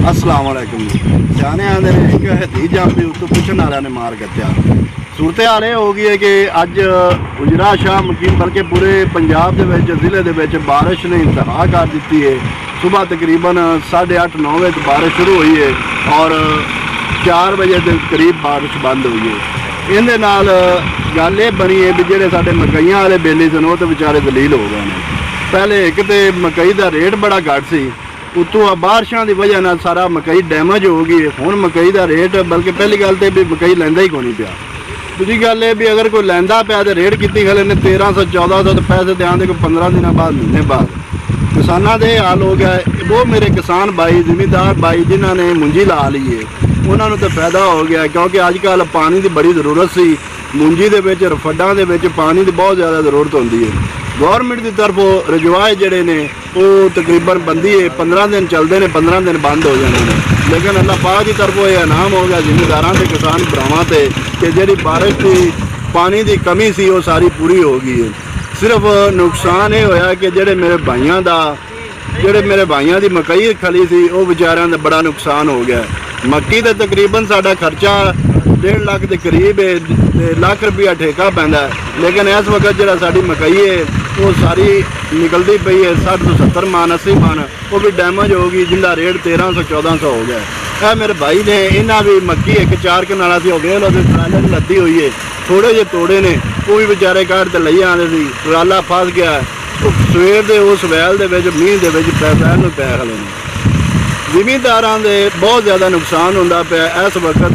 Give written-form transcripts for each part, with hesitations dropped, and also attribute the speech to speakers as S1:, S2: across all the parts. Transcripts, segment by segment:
S1: अस्सलाम वालेकुम जी। सियाने आंदे ने एक हदीस जापदी उत्तों पुछण वालियां ने मार कत्या। सूरत हाल ये हो गई है कि अज उजरा शाह मुकीम बल्कि पूरे पंजाब दे विच जिले दे विच बारिश ने इंतहा कर दी है। सुबह तकरीबन 8:30 9 बजे बारिश शुरू हुई है और 4 बजे के करीब बारिश बंद हुई है। इहदे नाल गल ये बनी है भी जिहड़े साडे मकईयां वाले बेली सन वो तो बेचारे दलील हो गए हैं। पहले एक तो मकई का रेट बड़ा घट सी, उत्तों बारिशों की वजह नाल सारा मकई डैमेज हो गई। हुण मकई का रेट बल्कि पहली गल तो भी मकई लैंदा ही कोई नहीं पिया। दूसरी गल है भी अगर कोई लैंदा पिया तो रेट की खले ने 1300 1400 तो पैसे तो आते कोई 15 दिन बाद महीने बाद। किसानों के हाल हो गया। वो मेरे किसान भाई जिमीदार भाई जिन्होंने मुंजी ला ली है उन्होंने तो फायदा हो गया, क्योंकि अजकल पानी की बड़ी जरूरत सी। मुंजी के रफड्डां दे विच पानी की बहुत ज़्यादा जरूरत होती है। गौरमेंट की तरफों रजवाए जोड़े ने वो तकरीबन बंदी है 15 दिन चलते हैं, 15 दिन बंद हो जाते हैं। लेकिन अल्लाह पाक की तरफों यह इनाम हो गया जिमीदारों के किसान भरावां ते कि जी बारिश की पानी की कमी सी वो सारी पूरी हो गई है। सिर्फ नुकसान ये होया कि जेडे मेरे भाइयों की मकई खली सी वो बेचारियों का बड़ा नुकसान हो गया। मक्की का तकरीबन साडा खर्चा 1.5 लाख के करीब है, लाख रुपया ठेका पैंदा है। लेकिन इस वक्त जो साड़ी मकई है वो सारी निकलती पई है 60 तो 70 मन 80 मन, वो भी डैमेज हो गई जिंदा रेट 1300 1400 हो गया। है मेरे भाई ने इन्हें भी मक्की एक 4 कनाला सी वेल ट्राले लद्दी हुई है, थोड़े जे तोड़े ने वो भी बेचारे काट तो लई आते सी। ट्राला फस गया सवेर के उस वैल के मीह के पैर में पै खले ने। जिमीदारां दे बहुत ज़्यादा नुकसान होंदा पिया इस वक्त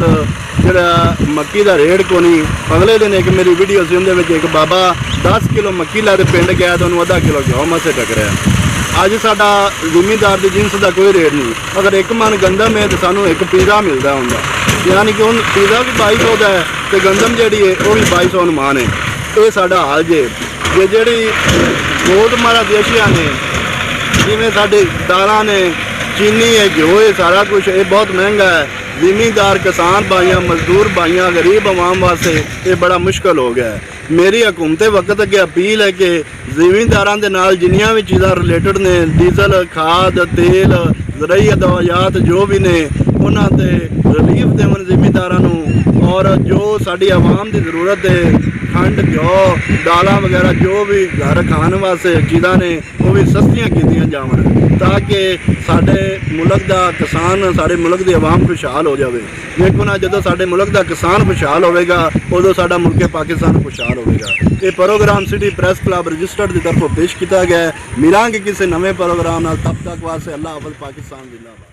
S1: जरा मक्की का रेट को नहीं। अगले दिन एक मेरी वीडियो सी उहदे विच एक बाबा 10 किलो मक्की लैके पिंड गया तो उन्होंने ½ किलो घ्यो मसे टकरिया। अज साडा जिमीदार की जिनस का कोई रेट नहीं। अगर एक मन गंदम है तो सानू एक पिज़्ज़ा मिलता होंगे, यानी कि उन पिज़्ज़ा भी 2200 का है तो गंदम जी है वो भी 2200 मान है। ये साडा हाल जे जी गोट मारा देशिया ने जिमें साडे दालां ने चीनी है घ्यो है सारा कुछ ये बहुत महंगा है। जिमीदार किसान भाइयां मजदूर भाइयां गरीब आवाम वास्ते ये बड़ा मुश्किल हो गया है। मेरी हुकूमत वक्त अगे अपील है कि जिमीदारां दे नाल जिन्नियां भी चीज़ां रिलेटेड ने डीजल खाद तेल ज़रई दवायात जो भी ने उन्हां ते रिलीफ देवन जिमीदारां नूं, और जो साडी आवाम की जरूरत है खंड घ्यो दालां वगैरह जो भी घर खाने वास्ते चीज़ां ने वो भी सस्तियां कीतियां जावन ताकि साडे मुल्क का किसान साडे मुल्क की आवाम खुशहाल हो जाए। देखो ना जो साडे मुल्क का किसान खुशहाल होगा उदों साडा मुल्क पाकिस्तान खुशहाल होगा। ये programme city press club registered की तरफों पेश किया गया है। मिलांगे किसी नवे प्रोग्राम नाल, तब तक वास्ते अल्लाह हाफ़िज़। पाकिस्तान जिंदाबाद।